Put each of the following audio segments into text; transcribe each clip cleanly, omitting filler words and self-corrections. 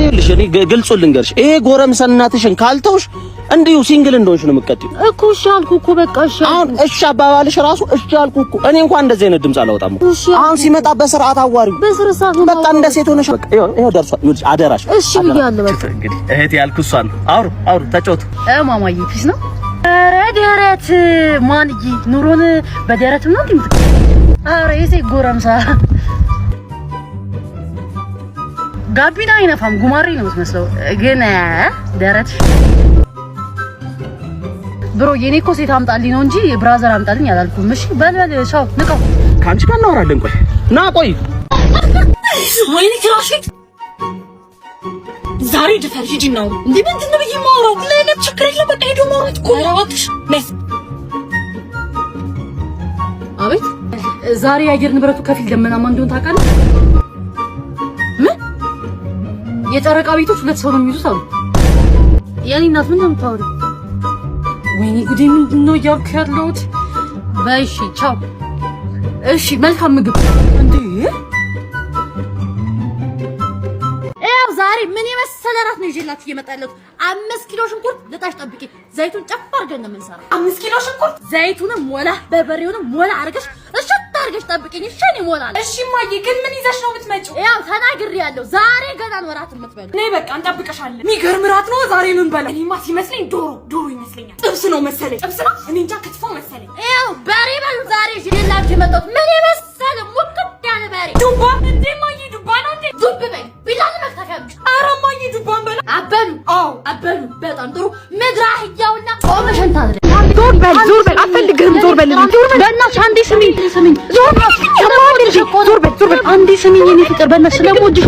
ይልሽ እኔ ግልጹን ልንገርሽ ይሄ ጎረምሰናትሽን ካልተውሽ እንዲሁ ሲንግል እንደሆንሽ ነው የምትቀጥይው እኮ። እሺ አልኩ እኮ በቃ እሺ። አሁን እሺ አባባልሽ ራሱ እሺ አልኩ እኮ። እኔ እንኳን እንደዚህ አይነት ድምጽ አላወጣም። አሁን ሲመጣ በስርዓት አዋሪው በስርዓት በቃ እንደ ሴት ሆነሽ በቃ ይሄው ደርሷል። ይኸውልሽ አደራሽ እሺ ብያለሁ። በቃ እንግዲህ እህቴ ያልኩ እሷን አውሩ ተጫወቱ። ማማዬ ፊስ ነው። ኧረ ደረት ማንዬ ኑሮን በደረት ነው እንዴ? ኧረ የሴ ጎረምሳ ጋቢና አይነፋም ጉማሬ ነው የምትመስለው ግን ደረትሽ ብሮ የኔ እኮ ሴት አምጣልኝ ነው እንጂ ብራዘር አምጣልኝ አላልኩም። እሺ በል ቻው ንቀው ካንቺ ጋር እናወራለን። ቆይ ና ቆይ ወይኔ ክራሽት ዛሬ ድፈር ሂጂ ነው እንዴ? ምንድን ነው የማወራው? ለኔ ችግር የለም በቃ ሄዶ ማውራት እኮ ነው። እባክሽ ነስ አቤት ዛሬ የአየር ንብረቱ ከፊል ደመናማ እንደሆነ ታውቃለህ? ምን የጨረቃ ቤቶች 2 ሰው ነው የሚይዙት አሉ። የኔ እናት ምን ነው የምታወሪው? ወይኔ ጉዴ ምንድነው እያልኩ ያለሁት? በይሺ ቻው። እሺ መልካም ምግብ እንዴ። ዛሬ ምን የመሰለ ራት ነው ይዤላችሁ እየመጣለሁ። 5 ኪሎ ሽንኩርት ልጣሽ ጠብቂ። ዘይቱን ጨፍ አድርገን ነው የምንሰራው። 5 ኪሎ ሽንኩርት ዘይቱንም ሞላ በርበሬውንም ሞላ አድርገሽ እሽት አድርገሽ ጠብቂኝ። እሺ እኔ ሞላል። እሺ ማዬ ግን ምን ይዘሽ ነው የምትመጪው? ያው ተናግሬያለሁ። ዛሬ ገና ነው ራት የምትበሉ። ነይ በቃ እንጠብቀሻለን። የሚገርም ራት ነው ዛሬ ምን በላ። እኔማ ሲመስለኝ ዶሮ ይመስለኛል። ጥብስ ነው መሰለኝ። ጥብስ ነው እኔ እንጃ ክትፎ መሰለኝ። ያው በሬ በሉ ዛሬ ይዤላችሁ የመጣሁት ምን የመሰለ ሙክት ያለ በሬ። ዱባ እንዴ ማዬ ዱባ ነው እንዴ? ዱብ በይ ቢላል መክተፊያምሽ። ኧረ ማዬ ዱባን በላ አበሉ። አዎ አበሉ። በጣም ጥሩ ምድራ ህያውና ጾመሽን ታድርግ። ዞር በል አፈልግህም። ዞር በል በእናትሽ አንዴ ስሚኝ። ዞር በል አንዴ ስሚኝ። እኔ ፍቅር በእናትሽ ስለምወድሽ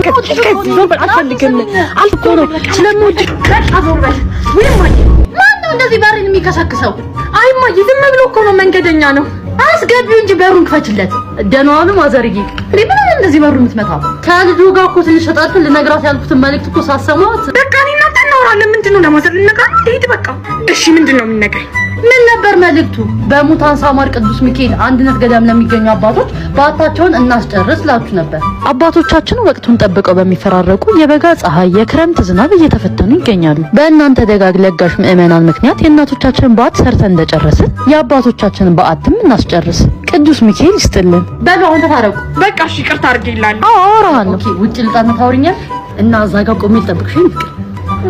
ዞር በል አልፈልግም። አልኩ ነው ስለምወድሽ በቃ ዞር በል። ወይ ማዬ ማነው እንደዚህ በሬን የሚከሰክሰው? አይ ማዬ ዝም ብሎ እኮ ነው መንገደኛ ነው። አስገቢው እንጂ በሩን ክፈችለት። ደህናዋሉ ማዘርዬ ምን እንደዚህ በሩን የምትመታው? ከልጁ ጋር እኮ ትንሽ ተጣልተን ልነግራት ያልኩትን መልእክት እኮ ሳሰማት በቃ እኔና አንተ እናወራለን። ምንድነው ለማዘር ልነግራት? ሂድ በቃ እሺ። ምንድነው የምንነግረኝ? ምን ነበር መልእክቱ? በሙታን ሳማር ቅዱስ ሚካኤል አንድነት ገዳም ለሚገኙ አባቶች በዓታቸውን እናስጨርስ ላችሁ ነበር። አባቶቻችን ወቅቱን ጠብቀው በሚፈራረቁ የበጋ ፀሐይ፣ የክረምት ዝናብ እየተፈተኑ ይገኛሉ። በእናንተ ደጋግ ለጋሽ ምዕመናን ምክንያት የእናቶቻችንን በዓት ሰርተን እንደጨረስን የአባቶቻችንን በዓትም እናስጨርስ። ቅዱስ ሚካኤል ይስጥልን። በሉ አሁን ተታረቁ። በቃ እሺ ይቅርታ አድርጌልሃለሁ። አወራሃለሁ። ኦኬ ውጪ ልጣና ታውሪኛል እና እዛ ጋር ቆሜ ልጠብቅሽ።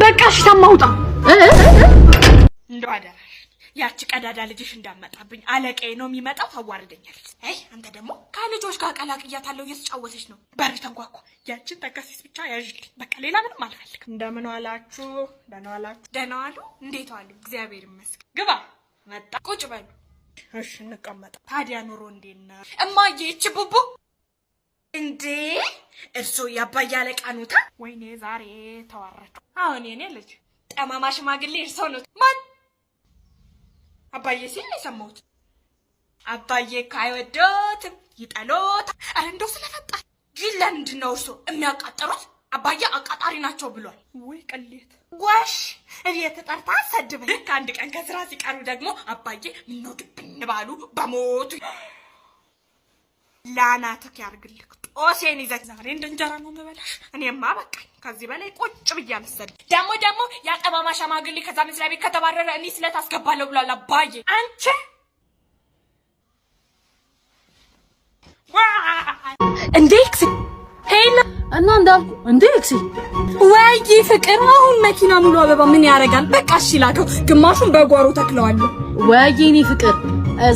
በቃ እሺ ሰማሁታ። እንደው አደራሽ ያቺ ቀዳዳ ልጅሽ እንዳመጣብኝ አለቀዬ ነው የሚመጣው። ታዋርደኛለች። አይ አንተ ደግሞ ከልጆች ጋር ቀላቅያታለሁ እየተጫወተች ነው። በር ተንኳኳ። ያቺን ተከሲስ ብቻ ያዥልኝ። በቃ ሌላ ምንም አልፈልግም። እንደምን ዋላችሁ? ደህና ዋሉ? እንዴት ዋሉ? እግዚአብሔር ይመስገን። ግባ። መጣ። ቁጭ በሉ። እሺ እንቀመጥ። ታዲያ ኑሮ እንዴት ነው እማዬ? እቺ ቡቡ እንዴ እርሶ ያባያ አለቃ ኖታ? ወይኔ ዛሬ ተዋረድኩ። አሁን የኔ ልጅ ጠማማ ሽማግሌ እርሶ ነው? ማን አባዬ ሲል ነው የሰማሁት። አባዬ አይወዶትም ይጠሎት። አረ እንደው ስለፈጣሪ ግን ለምንድን ነው እርሶ የሚያቃጠሩት? አባዬ አቃጣሪ ናቸው ብሏል። ወይ ቅሌት ጎሽ እቤት ተጠርታ ሰድበኝ። ከአንድ ቀን ከስራ ሲቀሩ ደግሞ አባዬ ምነው ድብን ባሉ በሞቱ። ላናትክ ያርግልክ። ጦሴን ይዘህ ዛሬ እንደ እንጀራ ነው የምበላሽ። እኔማ በቃኝ። ከዚህ በላይ ቁጭ ብዬ አልሰድም። ደግሞ ያጠማማ ሸማግሌ ከዛ መስሪያ ቤት ከተባረረ እኔ ስለት አስገባለሁ ብሏል አባዬ። አንቺ እንዴ ሄና እና እንዳልኩ እንዴ ኤክሲ ወይ ፍቅር አሁን መኪና ሙሉ አበባ ምን ያረጋል? በቃ እሺ ላከው። ግማሹን በጓሮ ተክለዋለሁ። ወይ የኔ ፍቅር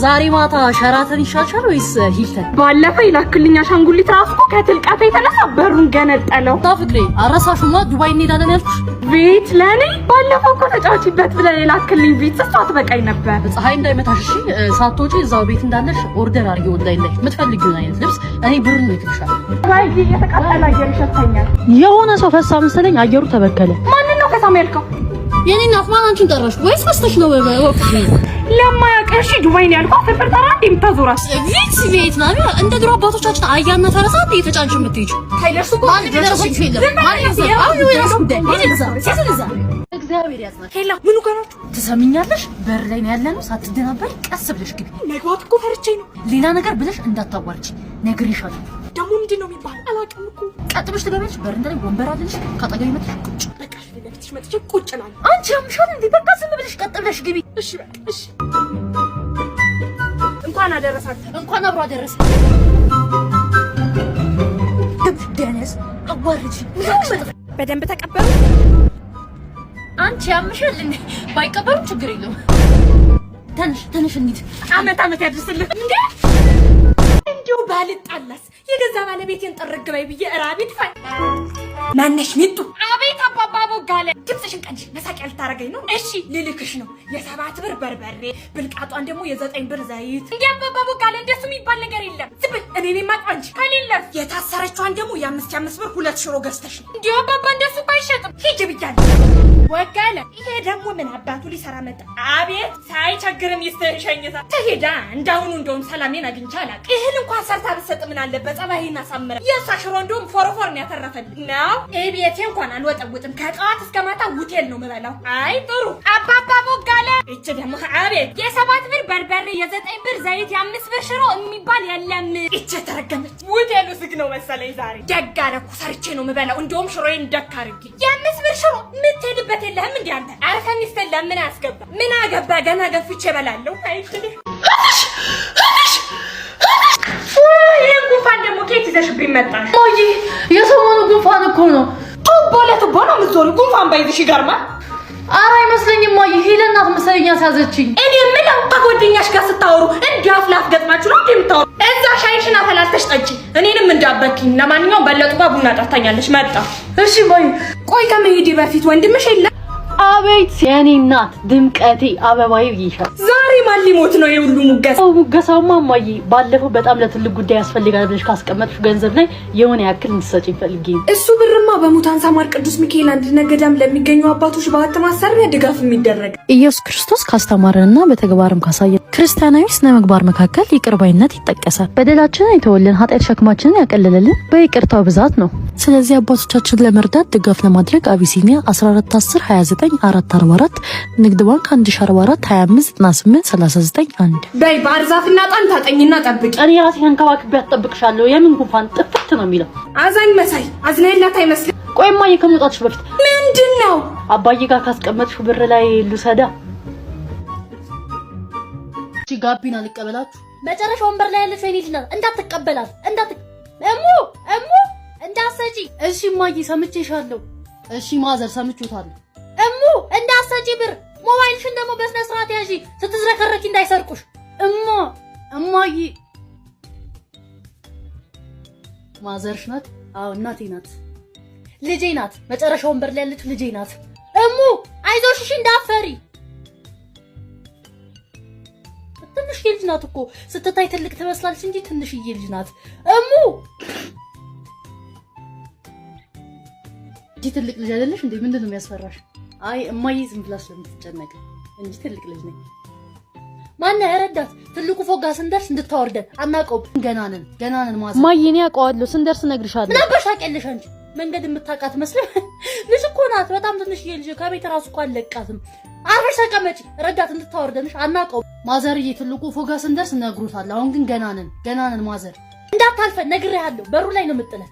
ዛሬ ማታ ሸራተን ይሻልሻል ወይስ ሂልተን? ባለፈው ይላክልኝ አሻንጉሊት ራሱ ከትልቃቴ የተነሳ በሩን ገነጠለው። ፍቅሬ አረሳሽማ ዱባይ እንሄዳለን ያልኩሽ ቤት ለኔ ባለፈው እኮ ተጫውቺበት ብለህ ይላክልኝ ቤት እሷ ትበቃኝ ነበር። ፀሐይ እንዳይመታሽ እሺ። ሳትወጪ እዛው ቤት እንዳለሽ ኦርደር አድርጊ። ኦንላይን ላይ የምትፈልጊውን አይነት ልብስ እኔ ብሩን ነው ይልሻል። ወይ እየተቃጠለ አየር ይሸተኛል። የሆነ ሰው ፈሳ መሰለኝ አየሩ ተበከለ። ማንን ነው ከሳም ያልከው? የኔ እናት ማን አንቺን ጠራሽ ወይስ ፈስተሽ ነው? ወቅሽ ለማያቀርሽ ዱባይ ነው ያልኳት። ፍርፍርተራ እንደምታዞራስ ቤት ነው እንደ ድሮ አባቶቻችን አያና ፈረሳ እየተጫንሽ የምትይጂ ታይለርሱ ማን ደረሰሽ ይላል ማን ያዘው እግዚአብሔር ያጽናሽ። ሄላ ምኑ ጋራችሁ ትሰሚኛለሽ? በር ላይ ነው ያለነው። ሳትደናበሪ ቀስ ብለሽ ግቢ። መግባት እኮ ፈርቼ ነው። ሌላ ነገር ብለሽ እንዳታዋርጂ ነግሬሻለሁ። ደግሞ ምንድን ነው የሚባለው? አላውቅም እኮ ቀጥብሽ ትገበልሽ በረንዳ ላይ ወንበር አለልሽ ካጠገቤ መጥተሽ ቁጭ በቃ ለፍትሽ መጥቼ ቁጭ ነው አንቺ ያምሻል እንዴ በቃ ዝም ብለሽ ቀጥብለሽ ግቢ እሺ በቃ እሺ እንኳን አደረሳችሁ እንኳን አብሮ አደረሰ ደነስ አዋርጂ በደንብ ተቀበሉ አንቺ ያምሻል እንዴ ባይቀበሩ ችግር የለውም ተነሽ እንሂድ አመት ያድርስልህ እንዴ እንዲሁ ባልጣላስ የገዛ ባለቤቴን ጥርግ በይ ብዬ እራቢት ፋይ ማነሽ ሚጡ አቤት አባባ ቦጋለ ድምፅሽን ቀንጂ መሳቂያ ልታረገኝ ነው እሺ ልልክሽ ነው የ7 ብር በርበሬ ብልቃጧን ደግሞ የ9 ብር ዘይት እንዴ አባባ ቦጋለ እንደሱ የሚባል ነገር የለም ዝብል እኔ ማጥፋንጂ ከሌለ የታሰረችዋን ደግሞ የ5 ብር 2 ሽሮ ገዝተሽ እንዴ አባባ እንደሱ ባይሸጥም ሂጅ ብያለሁ ወጋለ ይሄ ደግሞ ምን አባቱ ሊሰራ መጣ አቤት ሳይቸግርም ይስተንሸኝታ ተሄዳ እንዳሁኑ እንደውም ሰላሜን አግኝቻላ ይሄን እንኳን ሰርታ ብትሰጥ ምን አለበት ጸባይና ሳምረ የሷ ሽሮ እንደውም ፎርፎር ነው ያተረፈልኝ ነው ኤቢኤቴ እንኳን አልወጣውጥም ከጠዋት እስከ ማታ ሆቴል ነው የምበላው አይ ጥሩ አባባ ቦጋለ እቺ ደግሞ አቤት የ7 ብር በርበሬ የ9 ብር ዘይት የ5 ብር ሽሮ የሚባል የለም እቺ ተረገመች ሆቴሉ ዝግ ነው መሰለኝ ዛሬ ደጋረኩ ሰርቼ ነው የምበላው እንደውም ሽሮዬን ደካርጊ የ5 ብር ሽሮ ምትሄድበት የለህም እንዴ አንተ አርፈን ይስተላ ምን አስገባ ምን አገባ ገና ገፍቼ እበላለሁ አይትልህ ጉንፋን ደግሞ ኬት ይዘሽብኝ መጣሽ ኦይ የሰሞኑ ጉንፋን እኮ ነው ቱቦ ለቱቦ ነው የምትዞሪው ጉንፋን ባይዝሽ ይገርማል ኧረ አይመስለኝም ኦይ ሄለናት መሰለኝ ያሳዘችኝ እኔ የምለው ከጓደኛሽ ጋር ስታወሩ እንዲህ አፍላፍ ገጥማችሁ ነው እንደምታወሩ እዛ ሻይሽን አፈላልተሽ ጠጪ እኔንም እንዳበኪኝ ለማንኛውም በለጡ ጋር ቡና ጠርታኛለች መጣ እሺ ቆይ ከመሄዴ በፊት ወንድምሽ የለም አቤት የኔ እናት ድምቀቴ አበባዬ ይሻል ዛሬ ማን ሊሞት ነው የሁሉ ሙገሳውማ እማዬ ባለፈው በጣም ለትልቅ ጉዳይ ያስፈልጋል ብለሽ ካስቀመጥሽ ገንዘብ ላይ የሆነ ያክል እንድትሰጪኝ ፈልጌ እሱ ብርማ በሙታን ሳማር ቅዱስ ሚካኤል አንድነት ገዳም ለሚገኙ አባቶች በአት ማሰሪያ ድጋፍ የሚደረግ ኢየሱስ ክርስቶስ ካስተማረንና በተግባርም ካሳየን ክርስቲያናዊ ስነ ምግባር መካከል ይቅርባይነት ይጠቀሳል በደላችንን የተወልን ኃጢአት ሸክማችንን ያቀለለልን በይቅርታው ብዛት ነው ስለዚህ አባቶቻችን ለመርዳት ድጋፍ ለማድረግ አቢሲኒያ 141029 444 ንግድ ባንክ 1044 2598 391 በይ ባርዛፍና ጣን ታጠኝና ጠብቂ እኔ ራሴን አንከባክቤ አጠብቅሻለሁ የምን ጉንፋን ጥፍት ነው የሚለው አዛኝ መሳይ አዝናይላት አይመስልም ቆይማ ከመውጣትሽ በፊት ምንድነው አባዬ ጋር ካስቀመጥሽው ብር ላይ ልውሰዳ ጋቢና ልቀበላችሁ መጨረሻ ወንበር ላይ ያለሽ ወይኔ ልጅ እንዳትቀበላት እሙ እንዳሰጪ እሺ ማዬ ሰምቼሻለሁ እሺ ማዘር ሰምቼታለሁ እሙ እንዳሰጪ ብር ሞባይልሽን ደግሞ በስነ ስርዓት ያዢ ስትዝረከረኪ እንዳይሰርቁሽ እማዬ ማዘርሽ ናት አዎ እናቴ ናት ልጄ ናት መጨረሻ ወንበር ላይ ያለች ልጄ ናት እሙ አይዞሽ እሺ እንዳፈሪ ትንሽ ልጅ ናት እኮ ስትታይ ትልቅ ትመስላለች እንጂ ትንሽዬ ልጅ ናት እሙ እንጂ ትልቅ ልጅ አይደለሽ እንዴ ምንድነው የሚያስፈራሽ አይ እማዬ ዝም ብላ ስለምትጨነቅ እንጂ ትልቅ ልጅ ነኝ ማን ያረዳት ትልቁ ፎጋ ስንደርስ እንድታወርደን አናቀው ገና ነን ማዘር እማዬ እኔ አውቀዋለሁ ስንደርስ እነግርሻለሁ ነበር ታውቂያለሽ አንቺ መንገድ የምታውቃት መስለ ልጅ እኮ ናት በጣም ትንሽዬ ልጅ ከቤት ራሱ እኮ አለቃትም አርፈሽ ተቀመጪ ረዳት እንድታወርደንሽ አናቀው ማዘርዬ ትልቁ ፎጋ ስንደርስ እነግሩታል አሁን ግን ገና ነን ማዘር እንዳታልፈን ነግሬሃለሁ በሩ ላይ ነው የምጥለን